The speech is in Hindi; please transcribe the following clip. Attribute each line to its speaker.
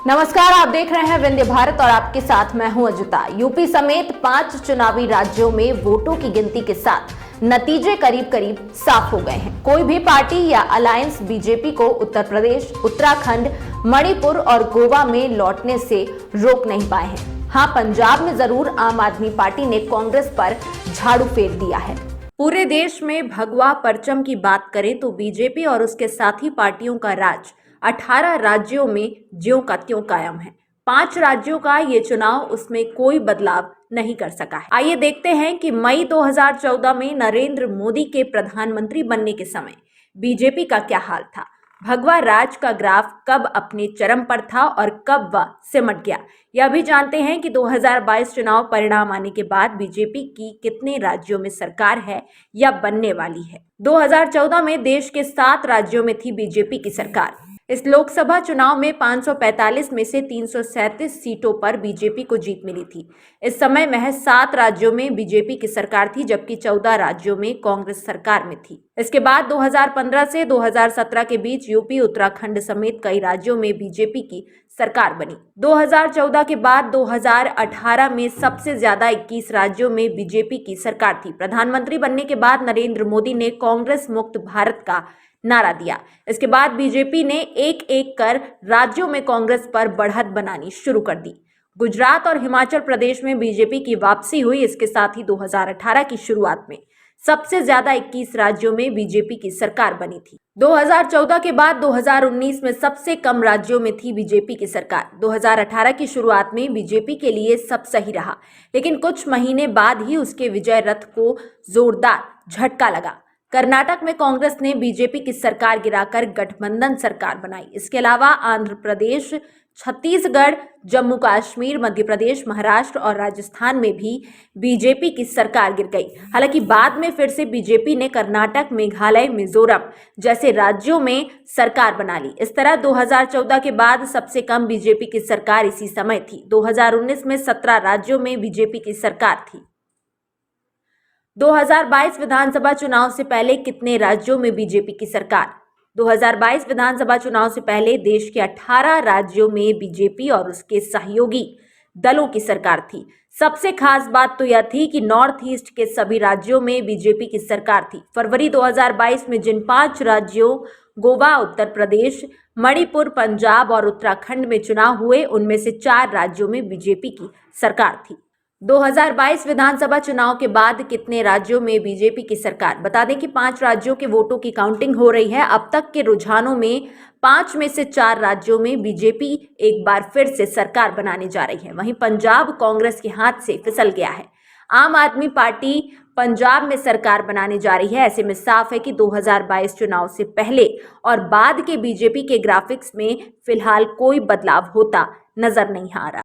Speaker 1: नमस्कार, आप देख रहे हैं विंध्य भारत और आपके साथ मैं हूं अजुता। यूपी समेत 5 चुनावी राज्यों में वोटों की गिनती के साथ नतीजे करीब करीब साफ हो गए हैं। कोई भी पार्टी या अलायंस बीजेपी को उत्तर प्रदेश, उत्तराखंड, मणिपुर और गोवा में लौटने से रोक नहीं पाए हैं। हाँ, पंजाब में जरूर आम आदमी पार्टी ने कांग्रेस पर झाड़ू फेर दिया है। पूरे देश में भगवा परचम की बात करें तो बीजेपी और उसके साथी पार्टियों का राज 18 राज्यों में ज्यों का त्यों कायम है। 5 राज्यों का ये चुनाव उसमें कोई बदलाव नहीं कर सका है। आइए देखते हैं कि मई 2014 में नरेंद्र मोदी के प्रधानमंत्री बनने के समय बीजेपी का क्या हाल था। भगवा राज का ग्राफ कब अपने चरम पर था और कब वह सिमट गया, यह भी जानते हैं कि 2022 चुनाव परिणाम आने के बाद बीजेपी की कितने राज्यों में सरकार है या बनने वाली है। 2014 में देश के 7 राज्यों में थी बीजेपी की सरकार। इस लोकसभा चुनाव में 545 में से 337 सीटों पर बीजेपी को जीत मिली थी। इस समय महज 7 राज्यों में बीजेपी की सरकार थी, जबकि 14 राज्यों में कांग्रेस सरकार में थी। इसके बाद 2015 से 2017 के बीच यूपी, उत्तराखंड समेत कई राज्यों में बीजेपी की सरकार बनी। 2014 के बाद 2018 में सबसे ज्यादा 21 राज्यों में बीजेपी की सरकार थी। प्रधानमंत्री बनने के बाद नरेंद्र मोदी ने कांग्रेस मुक्त भारत का नारा दिया। इसके बाद बीजेपी ने एक एक कर राज्यों में कांग्रेस पर बढ़त बनानी शुरू कर दी। गुजरात और हिमाचल प्रदेश में बीजेपी की वापसी हुई। इसके साथ ही 2018 की शुरुआत में सबसे ज्यादा 21 राज्यों में बीजेपी की सरकार बनी थी। 2014 के बाद 2019 में सबसे कम राज्यों में थी बीजेपी की सरकार। 2018 की शुरुआत में बीजेपी के लिए सब सही रहा, लेकिन कुछ महीने बाद ही उसके विजय रथ को जोरदार झटका लगा। कर्नाटक में कांग्रेस ने बीजेपी की सरकार गिराकर गठबंधन सरकार बनाई। इसके अलावा आंध्र प्रदेश, छत्तीसगढ़, जम्मू कश्मीर, मध्य प्रदेश, महाराष्ट्र और राजस्थान में भी बीजेपी की सरकार गिर गई। हालांकि बाद में फिर से बीजेपी ने कर्नाटक, मेघालय, मिजोरम जैसे राज्यों में सरकार बना ली। इस तरह 2014 के बाद सबसे कम बीजेपी की सरकार इसी समय थी। 2019 में 17 राज्यों में बीजेपी की सरकार थी। 2022 विधानसभा चुनाव से पहले कितने राज्यों में बीजेपी की सरकार? 2022 विधानसभा चुनाव से पहले देश के 18 राज्यों में बीजेपी और उसके सहयोगी दलों की सरकार थी। सबसे खास बात तो यह थी कि नॉर्थ ईस्ट के सभी राज्यों में बीजेपी की सरकार थी। फरवरी 2022 में जिन 5 राज्यों गोवा, उत्तर प्रदेश, मणिपुर, पंजाब और उत्तराखंड में चुनाव हुए, उनमें से 4 राज्यों में बीजेपी की सरकार थी। 2022 विधानसभा चुनाव के बाद कितने राज्यों में बीजेपी की सरकार? बता दें कि 5 राज्यों के वोटों की काउंटिंग हो रही है। अब तक के रुझानों में 5 में से 4 राज्यों में बीजेपी एक बार फिर से सरकार बनाने जा रही है। वहीं पंजाब कांग्रेस के हाथ से फिसल गया है। आम आदमी पार्टी पंजाब में सरकार बनाने जा रही है। ऐसे में साफ है कि 2022 चुनाव से पहले और बाद के बीजेपी के ग्राफिक्स में फिलहाल कोई बदलाव होता नजर नहीं आ रहा।